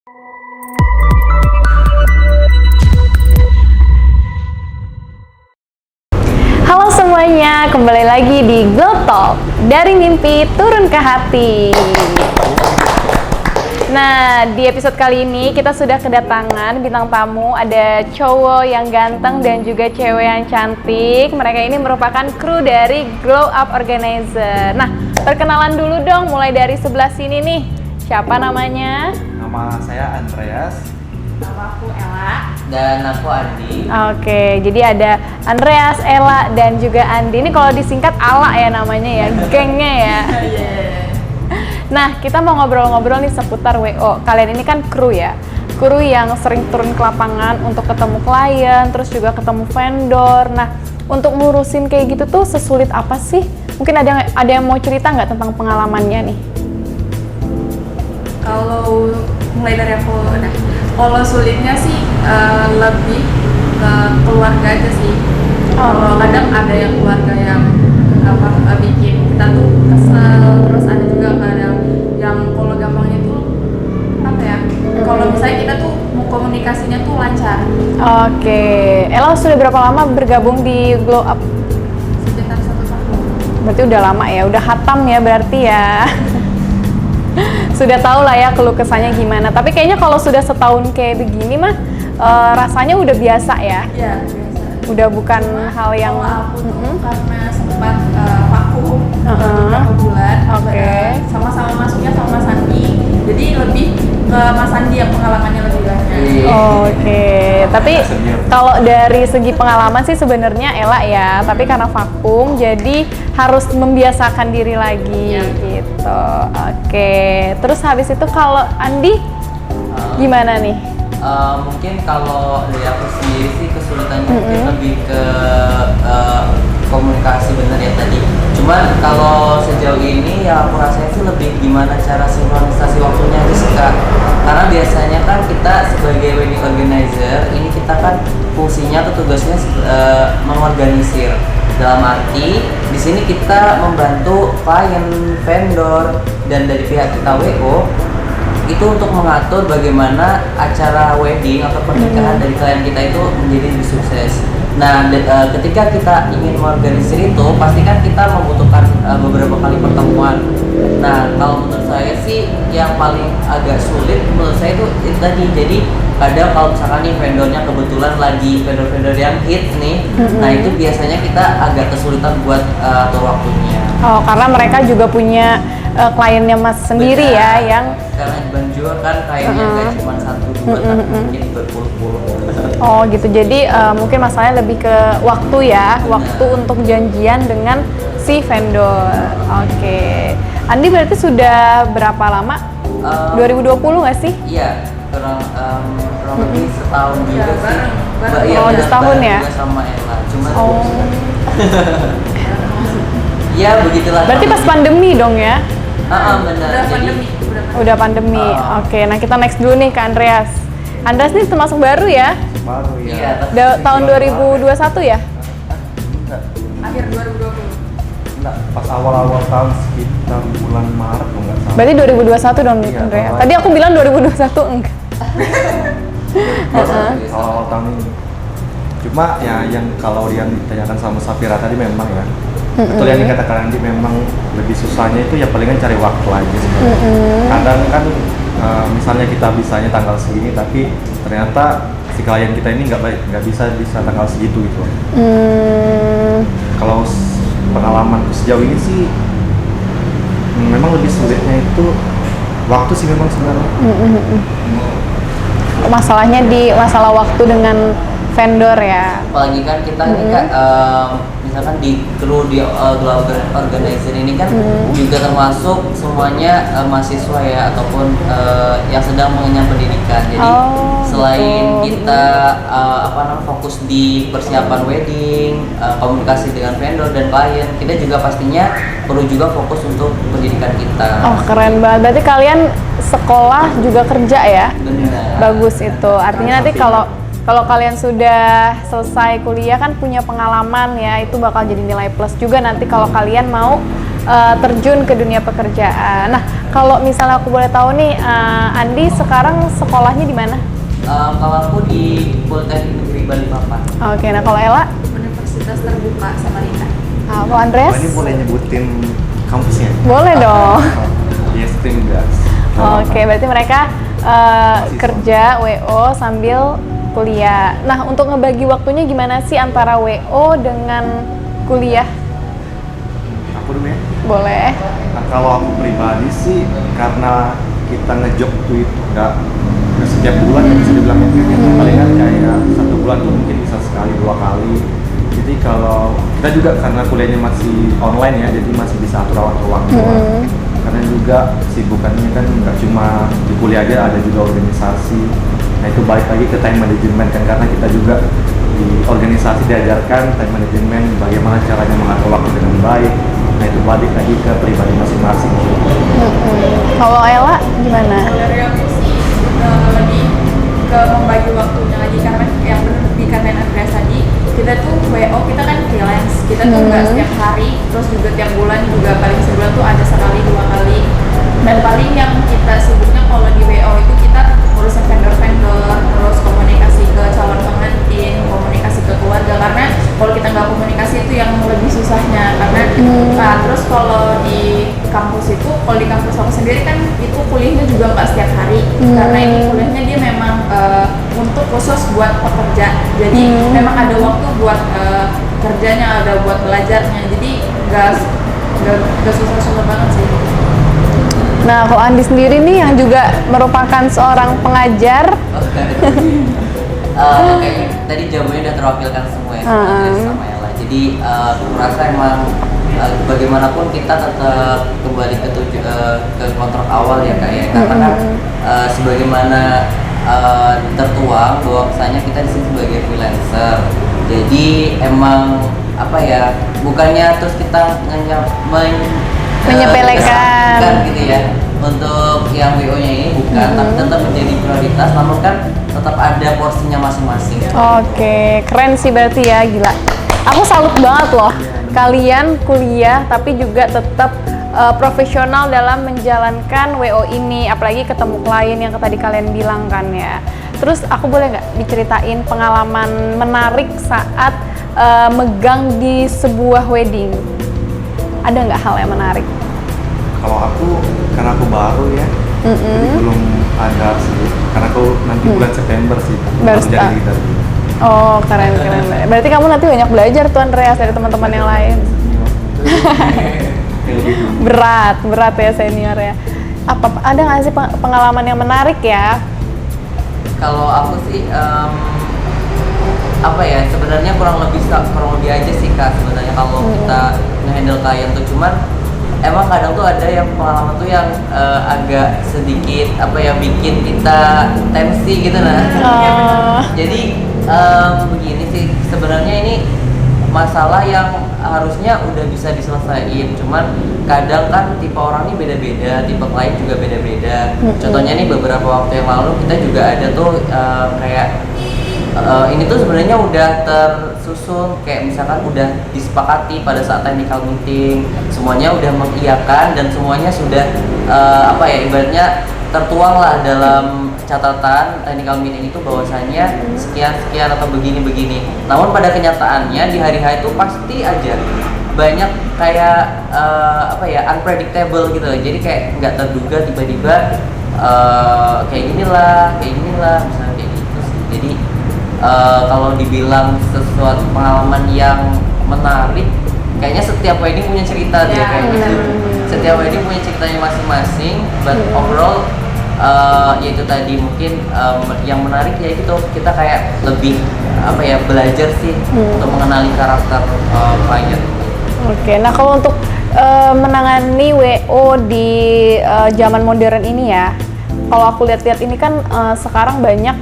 Halo semuanya, kembali lagi di Glow Talk, dari mimpi turun ke hati. Nah, di episode kali ini kita sudah kedatangan bintang tamu, ada cowok yang ganteng dan juga cewek yang cantik. Mereka ini merupakan kru dari Glow Up Organizer. Nah, perkenalan dulu dong, mulai dari sebelah sini nih. Siapa namanya? Nama saya Andreas. Nama aku Ella. Dan aku Andi. Oke, jadi ada Andreas, Ella, dan juga Andi. Ini kalau disingkat Ala ya namanya ya, gengnya ya. Nah, kita mau ngobrol-ngobrol nih seputar WO. Kalian ini kan kru ya, kru yang sering turun ke lapangan untuk ketemu klien, terus juga ketemu vendor. Nah, untuk ngurusin kayak gitu tuh sesulit apa sih? Mungkin ada yang mau cerita nggak tentang pengalamannya nih? Kalau mulai dari aku, kalau sulitnya sih lebih ke keluarga aja sih. Kalau kadang ada yang keluarga yang bikin kita tuh kesel, terus ada juga kadang yang kalau gampangnya tuh kalau misalnya kita tuh mau komunikasinya tuh lancar. Oke, Ella sudah berapa lama bergabung di Glow Up? Sekitar 1 tahun. Berarti udah lama ya, udah hatam ya berarti ya. Sudah tahu lah ya keluh kesahnya gimana. Tapi kayaknya kalau sudah setahun kayak begini mah rasanya udah biasa ya. Iya, biasa. Udah bukan hal yang Kalau aku tuh karena sempat vakum beberapa bulan, sama-sama masuknya sama Mas Andi, jadi lebih ke Mas Andi yang pengalamannya lebih banyak. Oke, tapi kalau dari segi pengalaman sih sebenarnya Ella ya, tapi karena vakum jadi harus membiasakan diri lagi gitu. Oke, terus habis itu kalau Andi gimana nih? Mungkin kalau dari aku sendiri sih kesulitannya mungkin lebih ke komunikasi bener ya tadi. Cuman kalau sejauh ini ya aku rasain sih lebih gimana cara sinkronisasi waktunya aja sih Kak. Karena biasanya kan kita sebagai wedding organizer ini kita kan fungsinya atau tugasnya mengorganisir. Dalam arti di sini kita membantu klien, vendor, dan dari pihak kita WO itu untuk mengatur bagaimana acara wedding atau pernikahan dari klien kita itu menjadi lebih sukses. Nah, ketika kita ingin mengorganisir itu, pasti kan kita membutuhkan beberapa kali pertemuan. Nah, kalau menurut saya sih yang paling agak sulit menurut saya itu tadi. Jadi kadang kalau misalkan nih vendornya kebetulan lagi vendor-vendor yang hits nih, nah itu biasanya kita agak kesulitan buat atur waktunya. Oh, karena mereka juga punya kliennya Mas sendiri. Benar. Ya yang karena banjur kan kayaknya nggak cuma 1-2 tapi mungkin berpuluh-puluh. Oh gitu, jadi mungkin masalahnya lebih ke waktu ya. Benar. Waktu untuk janjian dengan si vendor. Oke. Andi berarti sudah berapa lama? 2020 nggak sih? Iya, kurang lebih setahun juga sih. Udah setahun ya? Sama Ella, cuma ya begitulah. Berarti pas pandemi dong ya? Benar. Udah pandemi. Oke, nah kita next dulu nih ke Andreas. Andreas ini termasuk baru ya? Baru ya. Tahun 2021 ya? Enggak. Akhir 2020. Enggak, pas awal-awal tahun sekitar bulan Maret kalau nggak salah. Berarti 2021 dong, Iya, Andreas. Tadi aku bilang 2021 enggak. Awal-awal tahun ini. Cuma ya yang kalau yang ditanyakan sama Safira tadi memang ya. Betul yang dikatakan Andi, memang lebih susahnya itu ya palingan cari waktu aja sebenarnya. Kadang kan misalnya kita bisanya tanggal segini tapi ternyata si klien kita ini nggak bisa tanggal segitu gitu. Kalau pengalaman sejauh ini sih memang lebih sulitnya itu waktu sih memang sebenarnya. Masalahnya di masalah waktu dengan vendor ya. Apalagi kan kita ini kan misalkan di kru di Glow Organizer ini kan juga termasuk semuanya mahasiswa ya ataupun yang sedang mengenyam pendidikan. Jadi selain kita fokus di persiapan wedding, komunikasi dengan vendor dan klien, kita juga pastinya perlu juga fokus untuk pendidikan kita. Oh, keren banget. Berarti kalian sekolah juga kerja ya? Benar. Bagus itu. Artinya nanti kalau kalian sudah selesai kuliah kan punya pengalaman ya, itu bakal jadi nilai plus juga nanti kalau kalian mau terjun ke dunia pekerjaan. Nah, kalau misalnya aku boleh tahu nih, Andi sekarang sekolahnya di mana? Kalau aku di Politeknik Negeri Balikpapan. Oke, nah kalau Ella? Universitas Terbuka Samarinda. Kalau Andreas? Ini boleh nyebutin kampusnya? Boleh dong. Yes, Gas. Oke, berarti mereka kerja WO sambil kuliah. Nah, untuk ngebagi waktunya gimana sih antara WO dengan kuliah? Aku dulu ya. Boleh. Nah, kalau aku pribadi sih karena kita ngejob tuh itu nggak setiap bulan ya bisa dibilang ya. Palingan kayak 1 bulan tuh mungkin bisa sekali 2 kali. Jadi kalau kita juga karena kuliahnya masih online ya, jadi masih bisa atur waktu doang. Karena juga sibukannya kan nggak cuma di kuliah aja, ada juga organisasi. Nah itu balik lagi ke time management kan, karena kita juga di organisasi diajarkan time management, bagaimana caranya mengatur waktu dengan baik. Nah itu balik lagi ke pribadi masing-masing. Kalau Ella gimana? Kalau dari aku sih lebih ke membagi waktunya lagi, karena yang benar dikatain Andreas tadi, kita tuh WO, kita kan freelance, kita tuh nggak setiap hari, terus juga tiap bulan juga paling sebulan tuh ada sekali 2 kali. Dan paling yang kita sibuknya kalau di WO itu kita ngurusin vendor-vendor, terus komunikasi ke calon pengantin, komunikasi ke keluarga, karena kalau kita nggak komunikasi itu yang lebih susahnya. Karena nah, terus kalau di kampus itu, kalau di kampus aku sendiri kan itu kuliahnya juga nggak setiap hari, karena ini kuliahnya dia memang untuk khusus buat pekerja, jadi memang ada waktu buat kerjanya, ada buat belajarnya, jadi nggak susah-susah banget sih. Nah, kalau Andi sendiri nih yang juga merupakan seorang pengajar. Oke, tadi jawabannya udah terwakilkan semua ya sama Andreas sama Ella. Jadi aku rasa emang bagaimanapun kita tetap kembali ke kontrak awal ya Kak ya, karena kan sebagaimana tertuang bahwasanya kita di sini sebagai freelancer. Jadi emang apa ya, bukannya terus kita menyepelekan gitu ya untuk yang WO-nya ini, bukan, tapi tetap menjadi prioritas, namun kan tetap ada porsinya masing-masing. Oke, keren sih berarti ya, gila. Aku salut banget loh, kalian kuliah tapi juga tetap profesional dalam menjalankan WO ini, apalagi ketemu klien yang tadi kalian bilang kan ya. Terus aku boleh nggak diceritain pengalaman menarik saat megang di sebuah wedding? Ada nggak hal yang menarik? Kalau aku, karena aku baru ya, jadi belum ada sih. Karena aku nanti bulan September sih, Baru jadi start. leader. Oh, keren. Berarti kamu nanti banyak belajar tuh Andreas dari teman-teman yang lain. Berat ya senior ya. Ada nggak sih pengalaman yang menarik ya? Kalau aku sih apa ya, sebenarnya kurang lebih aja sih Kak sebenarnya kalau kita nge-handle klien tuh, cuman emang kadang tuh ada yang pengalaman tuh yang agak sedikit apa ya, bikin kita tensi gitu Jadi begini sih, sebenarnya ini masalah yang harusnya udah bisa diselesaikan, cuman kadang kan tipe orang ini beda-beda, tipe klien juga beda-beda. Contohnya nih beberapa waktu yang lalu kita juga ada tuh kayak ini tuh sebenarnya udah tersusun, kayak misalkan udah disepakati pada saat technical meeting, semuanya udah mengiyakan dan semuanya sudah apa ya, ibaratnya tertuang lah dalam catatan technical meeting itu bahwasanya sekian atau begini. Namun pada kenyataannya di hari H itu pasti aja banyak kayak apa ya, unpredictable gitu. Jadi kayak nggak terduga, tiba-tiba kayak inilah misalnya kayak gitu sih. Jadi kalau dibilang sesuatu pengalaman yang menarik, kayaknya setiap wedding punya cerita deh kayak gitu. Setiap wedding punya ceritanya masing-masing, but overall yaitu tadi mungkin yang menarik ya itu kita kayak lebih apa ya, belajar sih untuk mengenali karakter klien. Oke, nah kalau untuk menangani WO di zaman modern ini ya, kalau aku lihat-lihat ini kan sekarang banyak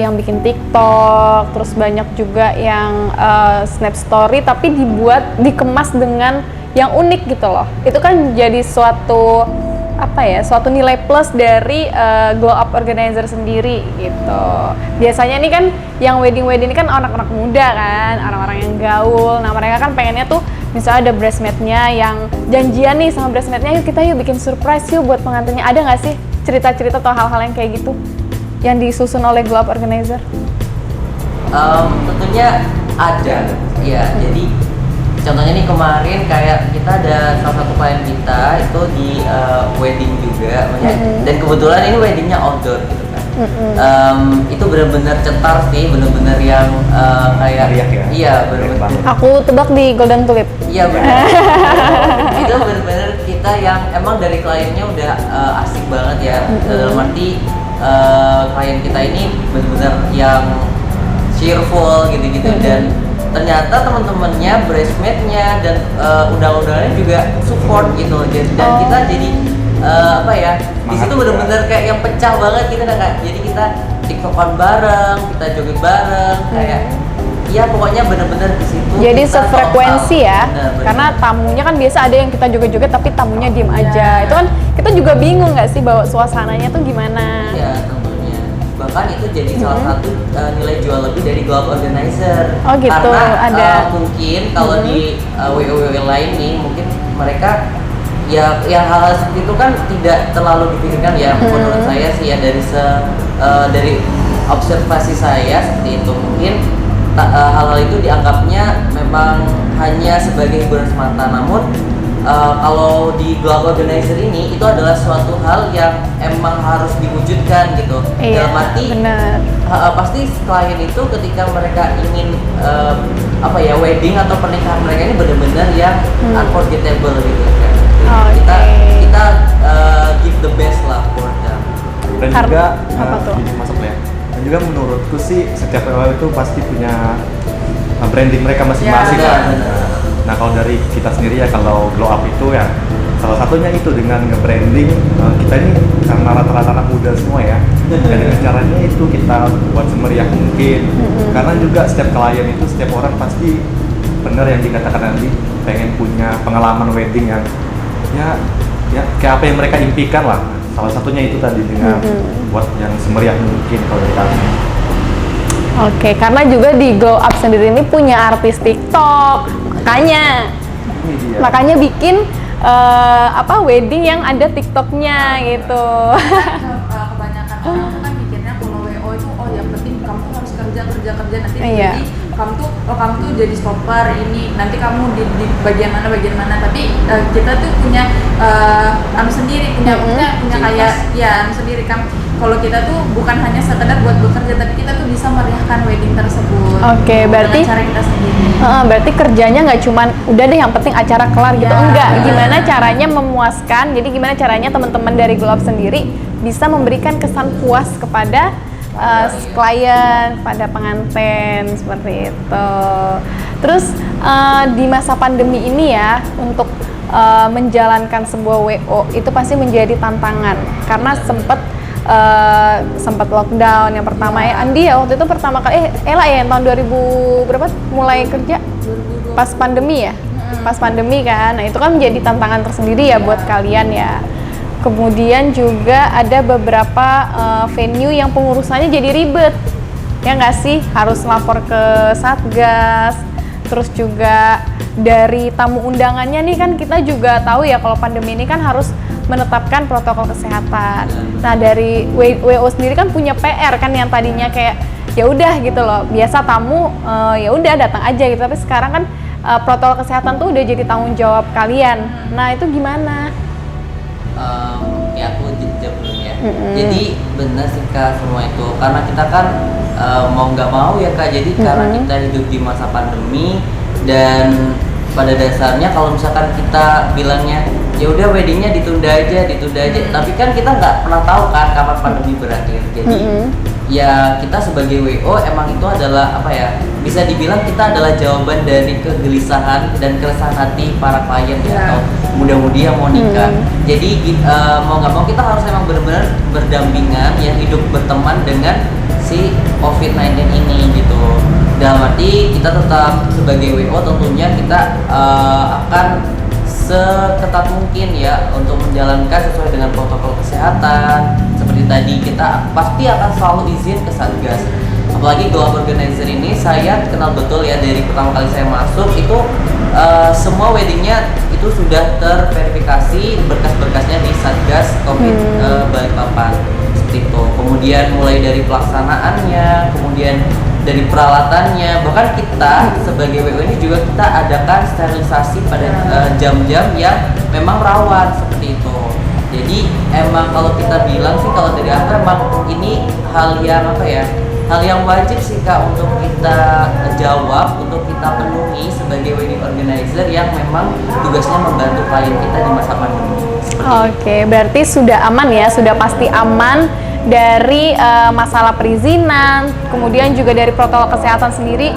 yang bikin TikTok, terus banyak juga yang Snap Story tapi dikemas dengan yang unik gitu loh. Itu kan jadi suatu nilai plus dari Glow Up Organizer sendiri gitu. Biasanya ini kan yang wedding ini kan anak-anak muda kan, orang-orang yang gaul. Nah mereka kan pengennya tuh misalnya ada bridesmaid-nya yang janjian nih sama bridesmaid-nya, yuk bikin surprise yuk buat pengantinnya. Ada nggak sih cerita-cerita atau hal-hal yang kayak gitu yang disusun oleh Glow Up Organizer? Tentunya ada ya. Jadi contohnya nih kemarin kayak kita ada salah satu klien kita itu di wedding juga, dan kebetulan ini weddingnya outdoor gitu kan. Itu benar-benar cetar sih, benar-benar yang kayak Meriah ya? Iya benar-benar. Aku tebak di Golden Tulip. Iya benar. Itu benar-benar kita yang emang dari kliennya udah asik banget ya. Dalam arti klien kita ini benar-benar yang cheerful gitu-gitu, dan ternyata teman-temannya, bridesmaid-nya dan undang-undangannya juga support gitu. Dan kita jadi apa ya, di situ benar-benar kayak yang pecah banget gitu kan. Jadi kita tiktokan bareng, kita joget bareng, kayak ya pokoknya benar-benar di situ. Jadi kita sefrekuensi total. ya, Benar. karena tamunya kan biasa ada yang kita joget-joget tapi tamunya diem aja. Itu kan kita juga bingung nggak sih bawa suasananya tuh gimana? Iya tentunya. Bahkan itu jadi salah satu nilai jual lebih dari Glow Up Organizer. Oh gitu, Karena ada. mungkin kalau di WO lain nih mungkin mereka ya yang hal-hal seperti itu kan tidak terlalu dipikirkan ya. Menurut saya sih ya dari observasi saya seperti itu, mungkin hal-hal itu dianggapnya memang hanya sebagai hiburan semata. Namun kalau di Glow Up Organizer ini itu adalah suatu hal yang emang harus diwujudkan gitu. Iya, Dalam arti bener. pasti klien itu ketika mereka ingin wedding atau pernikahan mereka ini benar-benar yang unforgettable gitu kan. Kita give the best lah for them. Dan juga apa tuh? ini masuk ya. Dan juga menurutku sih setiap WO itu pasti punya branding mereka masing-masing Ya, kan. benar. Nah kalau dari kita sendiri ya, kalau Glow Up itu ya salah satunya itu dengan nge-branding kita ini karena rata-rata anak muda semua ya. Dan dengan caranya itu kita buat semeriah mungkin. Karena juga setiap klien itu, setiap orang pasti benar yang dikatakan nanti pengen punya pengalaman wedding yang ya kayak apa yang mereka impikan lah. Salah satunya itu tadi dengan buat yang semeriah mungkin kalau dari kami. Oke, karena juga di Glow Up sendiri ini punya artis TikTok, Ini dia. makanya bikin wedding yang ada TikToknya gitu. Kebanyakan orang tuh kan mikirnya kalau WO itu yang penting kamu tuh harus kerja nanti Iya. jadi kamu tuh jadi stopper ini, nanti kamu di bagian mana, tapi kita tuh punya sendiri, punya kayak ya sendiri kan. Kalau kita tuh bukan hanya sekedar buat bekerja, tapi kita tuh bisa meriahkan wedding tersebut. Oke, berarti dengan cara kita sendiri. berarti kerjanya nggak cuman udah deh yang penting acara kelar gitu, Ya. enggak. Gimana caranya memuaskan? Jadi gimana caranya teman-teman dari Glow Up sendiri bisa memberikan kesan puas kepada klien, pada pengantin seperti itu. Terus di masa pandemi ini ya, untuk menjalankan sebuah WO itu pasti menjadi tantangan karena sempat lockdown yang pertama ya. Andi ya waktu itu pertama kali Ella ya yang tahun 2000 berapa mulai kerja 2020. pas pandemi ya. Pas pandemi kan. Nah, itu kan menjadi tantangan tersendiri ya buat kalian ya. Kemudian juga ada beberapa venue yang pengurusannya jadi ribet. Ya nggak sih? Harus lapor ke Satgas. Terus juga dari tamu undangannya nih kan kita juga tahu ya kalau pandemi ini kan harus menetapkan protokol kesehatan. Nah, dari WO sendiri kan punya PR kan yang tadinya kayak ya udah gitu loh. Biasa tamu ya udah datang aja gitu, tapi sekarang kan protokol kesehatan tuh udah jadi tanggung jawab kalian. Nah, itu gimana? Ya aku jawab dulu ya. Jadi benar sih Kak semua itu, karena kita kan mau nggak mau ya Kak, jadi karena kita hidup di masa pandemi, dan pada dasarnya kalau misalkan kita bilangnya ya udah weddingnya ditunda aja, tapi kan kita nggak pernah tahu kan kapan pandemi berakhir. Jadi ya kita sebagai WO emang itu adalah apa ya, bisa dibilang kita adalah jawaban dari kegelisahan dan keresahan hati para klien ya, atau muda-mudi yang mau nikah. Jadi mau nggak mau kita harus emang benar-benar berdampingan ya, hidup berteman dengan si COVID-19 ini gitu. Dalam arti kita tetap sebagai WO tentunya kita akan seketat mungkin ya untuk menjalankan sesuai dengan protokol kesehatan. Seperti tadi kita pasti akan selalu izin ke Satgas. apalagi Glow Up Organizer ini saya kenal betul ya dari pertama kali saya masuk itu semua weddingnya itu sudah terverifikasi berkas-berkasnya di Satgas Covid Balikpapan seperti itu. Kemudian mulai dari pelaksanaannya, kemudian dari peralatannya, bahkan kita sebagai WO ini juga kita adakan sterilisasi pada jam-jam yang memang rawan seperti itu. Jadi emang kalau kita bilang sih kalau dari aku emang ini hal yang apa ya? Hal yang wajib sih Kak untuk kita jawab, untuk kita penuhi sebagai wedding organizer yang memang tugasnya membantu klien kita di masa pandemi. Oke, berarti sudah aman ya, sudah pasti aman dari masalah perizinan, kemudian juga dari protokol kesehatan sendiri.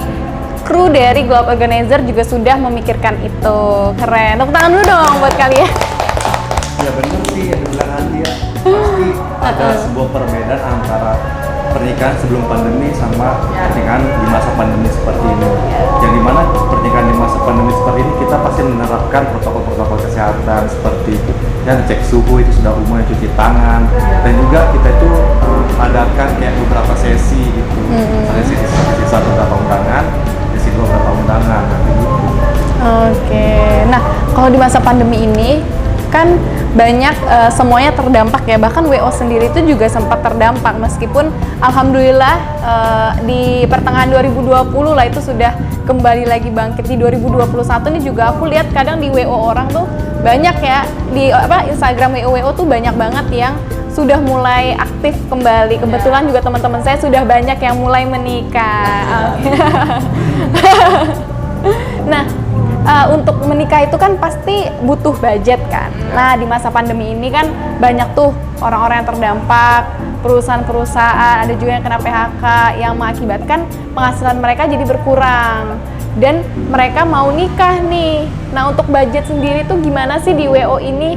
Kru dari Glow Up Organizer juga sudah memikirkan itu. Keren. Tepuk tangan dulu dong buat kalian. Ya bener sih yang dibilang Andi ya. Pasti ada sebuah perbedaan antara pernikahan sebelum pandemi sama pernikahan di masa pandemi seperti ini. Yang dimana pernikahan di masa pandemi seperti ini kita pasti menerapkan protokol-protokol kesehatan seperti yang cek suhu itu sudah umum, cuci tangan, dan juga kita itu adakan kayak beberapa sesi gitu. Misalnya sesi satu berapa undangan, sesi dua berapa undangan, nanti gitu. Oke. Nah, kalau di masa pandemi ini kan banyak semuanya terdampak ya, bahkan WO sendiri itu juga sempat terdampak meskipun alhamdulillah di pertengahan 2020 lah itu sudah kembali lagi bangkit. Di 2021 ini juga aku lihat kadang di WO orang tuh banyak ya di Instagram WO tuh banyak banget yang sudah mulai aktif kembali. Kebetulan juga teman-teman saya sudah banyak yang mulai menikah. Nah, untuk menikah itu kan pasti butuh budget kan. Nah, di masa pandemi ini kan banyak tuh orang-orang yang terdampak, perusahaan-perusahaan, ada juga yang kena PHK yang mengakibatkan penghasilan mereka jadi berkurang. Dan mereka mau nikah nih. Nah, untuk budget sendiri tuh gimana sih di WO ini?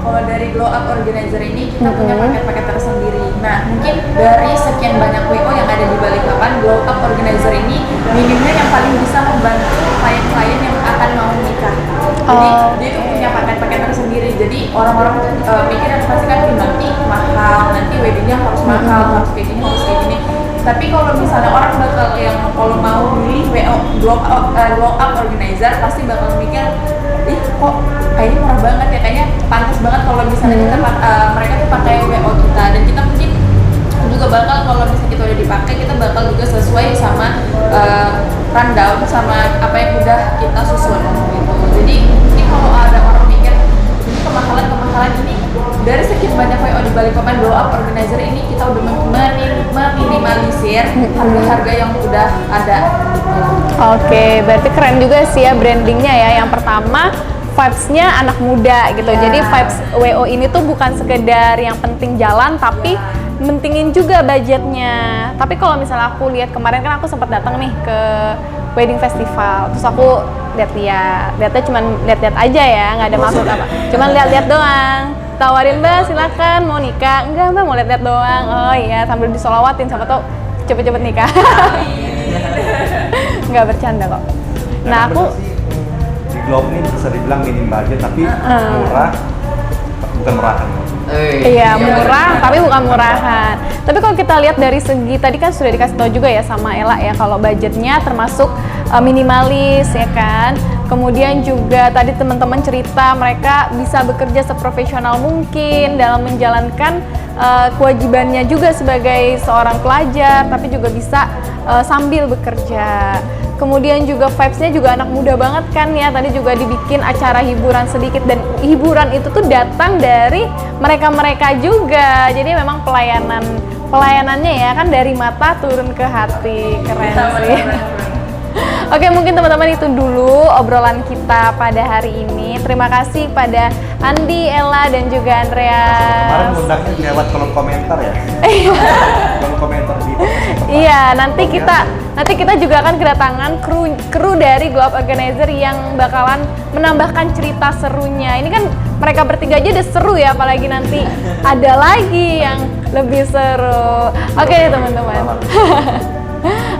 Kalau dari Glow Up Organizer ini kita punya paket-paket tersendiri. Nah, mungkin dari sekian banyak WO yang ada di Balikpapan, Glow Up Organizer ini minimnya yang paling bisa membantu klien-klien yang akan mau menikah. Jadi dia itu punya paket-paket tersendiri. Jadi orang-orang mikir pasti kan nanti mahal, nanti weddingnya harus mahal, harus kayak gini, harus kayak gini. Tapi kalau misalnya orang bakal yang kalau mau milih WO Glow Up Organizer pasti bakal mikir, ih kok kayaknya murah banget ya, kayaknya pantas banget kalau misalnya kita mereka tuh pakai WO kita, dan kita mungkin juga bakal kalau misalnya kita udah dipakai kita bakal juga sesuai sama rundown sama apa yang udah kita susun gitu. Jadi ini kalau ada orang mikir ini kemahalan ini dari sekian banyak WO di Balikpapan, Glow Up Organizer ini kita udah meminimalisir harga-harga yang udah ada. Oke, berarti keren juga sih ya brandingnya ya. Yang pertama vibes-nya anak muda gitu. Jadi vibes WO ini tuh bukan sekedar yang penting jalan, tapi mentingin juga budgetnya. Tapi kalau misalnya aku lihat kemarin kan aku sempat datang nih ke wedding festival, terus aku lihatnya cuman lihat-lihat aja ya, nggak ada maksud apa, cuman lihat-lihat doang. Tawarin Mbak silakan mau nikah, enggak Mbak mau lihat-lihat doang. Oh iya, sambil disolawatin, siapa tau cepet-cepet nikah. Nggak bercanda kok. Nah aku di Glow ini bisa dibilang minim budget tapi murah, bukan murahan. Iya murah tapi bukan murahan. Tapi kalau kita lihat dari segi tadi kan sudah dikasih tahu juga ya sama Ella ya kalau budgetnya termasuk minimalis ya kan. Kemudian juga tadi teman-teman cerita mereka bisa bekerja seprofesional mungkin dalam menjalankan kewajibannya juga sebagai seorang pelajar, tapi juga bisa sambil bekerja. Kemudian juga vibes-nya juga anak muda banget kan ya, tadi juga dibikin acara hiburan sedikit, dan hiburan itu tuh datang dari mereka-mereka juga. Jadi memang pelayanannya ya kan dari mata turun ke hati. Keren sih. Oke, mungkin teman-teman itu dulu obrolan kita pada hari ini. Terima kasih pada Andi, Ella, dan juga Andreas. Kemarin ngundangnya lewat kolom komentar ya. Kolom komentar di Iya, nanti kita juga akan kedatangan kru dari Glow Up Organizer yang bakalan menambahkan cerita serunya. Ini kan mereka bertiga aja udah seru ya, apalagi nanti ada lagi yang lebih seru. Oke deh teman-teman.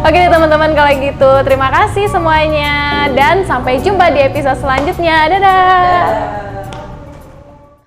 Oke deh teman-teman, kalau gitu terima kasih semuanya dan sampai jumpa di episode selanjutnya. Dadah.